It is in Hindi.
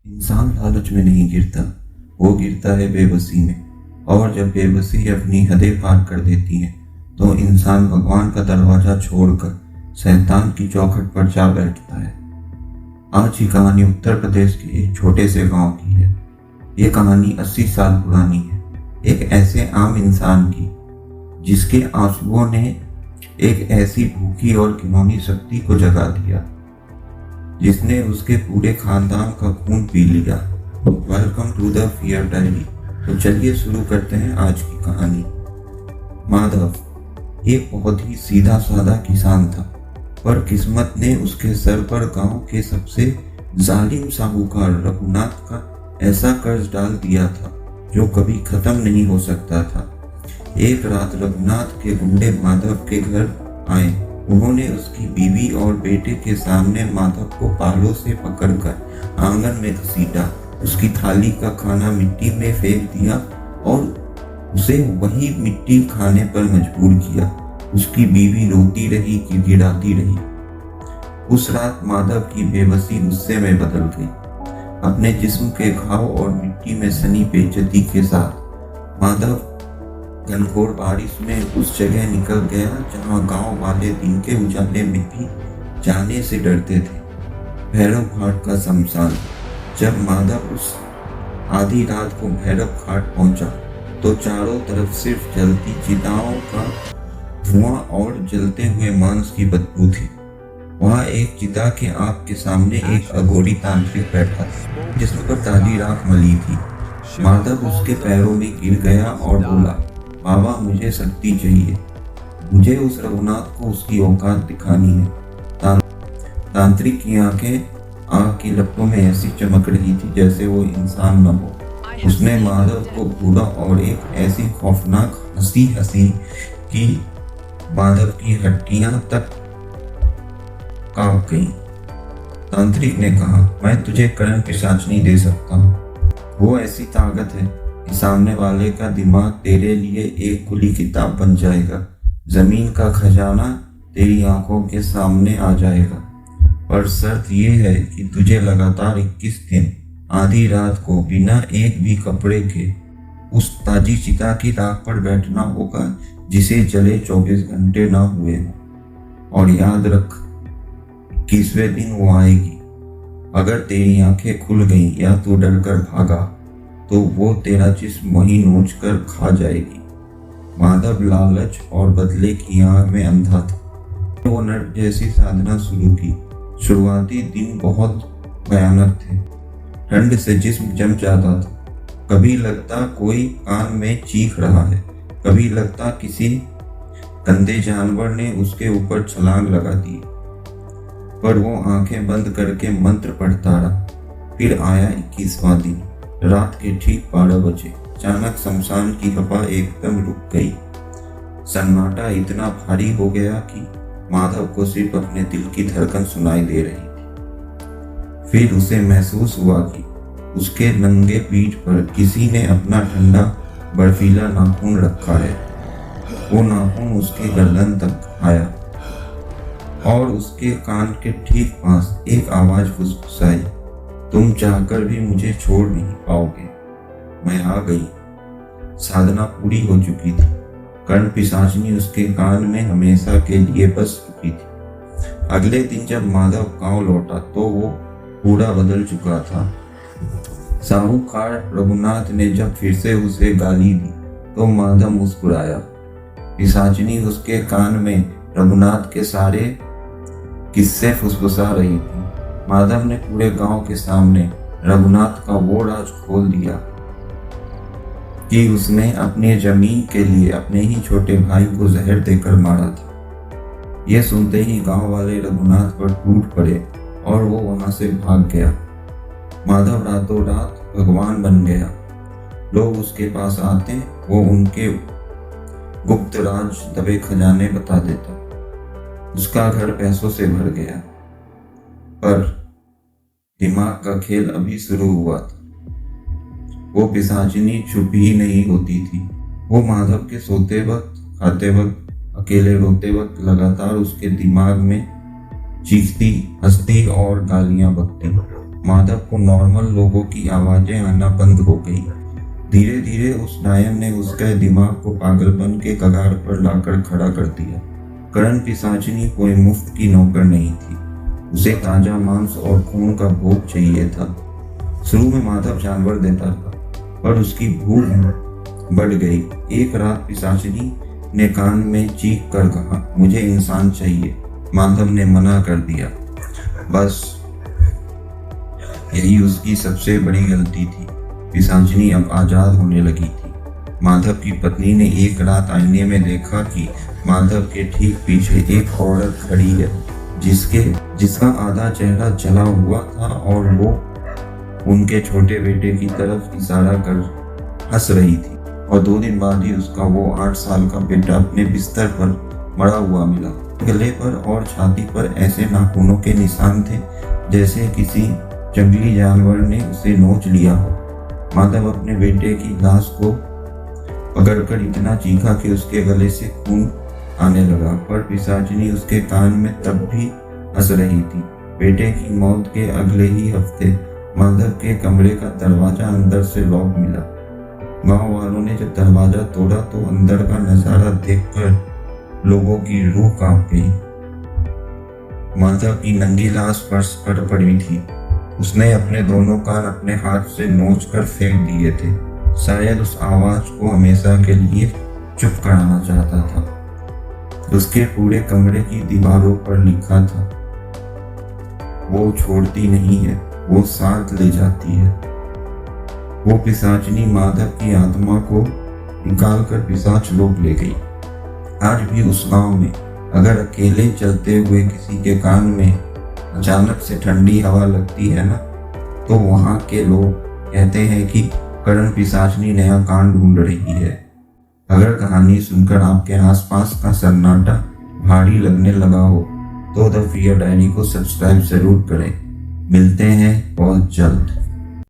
इंसान लालच में नहीं गिरता, वो गिरता है बेबसी में। और जब बेबसी अपनी हदें पार कर देती है तो इंसान भगवान का दरवाजा छोड़कर शैतान की चौखट पर जा बैठता है। आज की कहानी उत्तर प्रदेश के एक छोटे से गांव की है। ये कहानी 80 साल पुरानी है, एक ऐसे आम इंसान की जिसके आंसुओं ने एक ऐसी भूखी और घिनौनी शक्ति को जगा दिया जिसने उसके पूरे खानदान का खून पी लिया। Welcome to the fear diary. तो चलिए शुरू करते हैं आज की कहानी। माधव एक बहुत ही सीधा साधा किसान था, पर किस्मत ने उसके सर पर गांव के सबसे जालिम साहूकार रघुनाथ का ऐसा कर्ज डाल दिया था जो कभी खत्म नहीं हो सकता था। एक रात रघुनाथ के गुंडे माधव के घर आए। उन्होंने उसकी बीवी और बेटे के सामने माधव को पालों से पकड़कर आंगन में घसीटा, उसकी थाली का खाना मिट्टी में फेंक दिया और उसे वही मिट्टी खाने पर मजबूर किया। उसकी बीवी रोती रही, गिड़गिड़ाती रही। उस रात माधव की बेबसी गुस्से में बदल गई। अपने जिस्म के घाव और मिट्टी में सनी बेइज्जती के साथ माधव घनघोर बारिश में उस जगह निकल गया जहां गांव वाले दिन के उजाले में भी जाने से डरते थे। भैरव घाट का शमशान। जब माधव उस आधी रात को भैरव घाट पहुंचा तो चारों तरफ सिर्फ जलती चिताओं का धुआं और जलते हुए मांस की बदबू थी। वहां एक चिता के आग के सामने एक अघोरी तांत्रिक बैठा था जिसम पर ताजी राख मली थी। माधव उसके पैरों में गिर गया और बोला, बाबा मुझे शक्ति चाहिए, मुझे उस रघुनाथ को उसकी औकात दिखानी है। तांत्रिक की आंखें आग की लपटों में ऐसी चमक रही थी जैसे वो इंसान न हो। उसने माधव को घूरा और एक ऐसी खौफनाक हंसी हंसी कि माधव की हड्डियां तक कांप गईं। तांत्रिक ने कहा, मैं तुझे करण पिशाचनी दे सकता हूँ। वो ऐसी ताकत है कि सामने वाले का दिमाग तेरे लिए एक खुली किताब बन जाएगा। जमीन का खजाना तेरी आंखों के सामने आ जाएगा, पर शर्त यह है कि तुझे लगातार 21 दिन आधी रात को बिना एक भी कपड़े के उस ताजी चिता की राख पर बैठना होगा जिसे जले 24 घंटे ना हुए हों। और याद रख, 21वें दिन वो आएगी। अगर तेरी आंखें खुल गईं या तू डरकर भागा तो वो तेरा जिस्म वहीं नोच कर खा जाएगी। माधव लालच और बदले की आग में अंधा था। वो नट जैसी साधना शुरू की। शुरुआती दिन बहुत भयानक थे। ठंड से जिस्म जम जाता था। कभी लगता कोई कान में चीख रहा है, कभी लगता किसी गंदे जानवर ने उसके ऊपर छलांग लगा दी। पर वो आंखें बंद करके मंत्र पढ़ता रहा। फिर आया 21वां दिन। रात के ठीक 12 बजे अचानक शमशान की हवा एकदम रुक गई। सन्नाटा इतना भारी हो गया कि माधव को सिर्फ अपने दिल की धड़कन सुनाई दे रही थी। फिर उसे महसूस हुआ कि उसके नंगे पीठ पर किसी ने अपना ठंडा बर्फीला नाखून रखा है। वो नाखून उसके गर्दन तक आया और उसके कान के ठीक पास एक आवाज फुसफुसाई, तुम चाहकर भी मुझे छोड़ नहीं पाओगे। मैं आ गई। साधना पूरी हो चुकी थी। कर्ण पिशाचनी उसके कान में हमेशा के लिए बस चुकी थी। अगले दिन जब माधव गांव लौटा तो वो पूरा बदल चुका था। साहूकार रघुनाथ ने जब फिर से उसे गाली दी तो माधव मुस्कुराया। पिशाचनी उसके कान में रघुनाथ के सारे किस्से फुसफुसा रही थी। माधव ने पूरे गांव के सामने रघुनाथ का वो राज खोल दिया कि उसने अपने जमीन के लिए अपने ही छोटे भाई को जहर देकर मारा था। यह सुनते ही गांव वाले रघुनाथ पर टूट पड़े और वो वहां से भाग गया। माधव रातों रात भगवान बन गया। लोग उसके पास आते, वो उनके गुप्त राज दबे खजाने बता देता। उसका घर पैसों से भर गया, पर दिमाग का खेल अभी शुरू हुआ था। वो पिशाचिनी चुप ही नहीं होती थी। वो माधव के सोते वक्त, खाते वक्त, अकेले रोते वक्त लगातार उसके दिमाग में चीखती, हंसती और गालियां बकती। माधव को नॉर्मल लोगों की आवाजें आना बंद हो गई। धीरे धीरे उस डायन ने उसके दिमाग को पागलपन के कगार पर लाकर खड़ा कर दिया। करण पिशाचिनी कोई मुफ्त की नौकर नहीं थी, उसे ताजा मांस और खून का भोग चाहिए था। शुरू में माधव जानवर देता था, पर उसकी भूख बढ़ गई। एक रात पिशाचिनी ने कान में चीख कर कहा, मुझे इंसान चाहिए। माधव ने मना कर दिया। बस यही उसकी सबसे बड़ी गलती थी। पिशाचिनी अब आजाद होने लगी थी। माधव की पत्नी ने एक रात आईने में देखा कि माधव के ठीक पीछे एक औरत खड़ी है, जिसका आधा चेहरा जला हुआ था और वो उनके छोटे बेटे की तरफ इशारा कर हंस रही थी। और 2 दिन बाद ही उसका वो 8 साल का बेटा अपने बिस्तर पर मरा हुआ मिला। गले पर और छाती पर ऐसे नाखूनों के निशान थे जैसे किसी जंगली जानवर ने उसे नोच लिया हो। माधव अपने बेटे की लाश को पकड़कर इतना चीखा कि उसके गले से खून आने लगा, पर पिशाचिनी उसके कान में तब भी हंस रही थी। बेटे की मौत के अगले ही हफ्ते माधव के कमरे का दरवाजा अंदर से लॉक मिला। गांव वालों ने जब दरवाजा तोड़ा तो अंदर का नजारा देखकर लोगों की रूह कांप गई। माधव की नंगी लाश फर्श पर पड़ी थी। उसने अपने दोनों कान अपने हाथ से नोचकर फेंक दिए थे। शायद उस आवाज को हमेशा के लिए चुप कराना चाहता था। उसके पूरे कमरे की दीवारों पर लिखा था, वो छोड़ती नहीं है, वो साथ ले जाती है। वो पिशाचिनी माधव की आत्मा को निकालकर पिशाच लोक ले गई। आज भी उस गांव में अगर अकेले चलते हुए किसी के कान में अचानक से ठंडी हवा लगती है ना, तो वहां के लोग कहते हैं कि करण पिशाचिनी नया कान ढूंढ रही है। अगर कहानी सुनकर आपके आसपास का सन्नाटा भारी लगने लगा हो तो द फियर डायरी को सब्सक्राइब जरूर करें। मिलते हैं बहुत जल्द।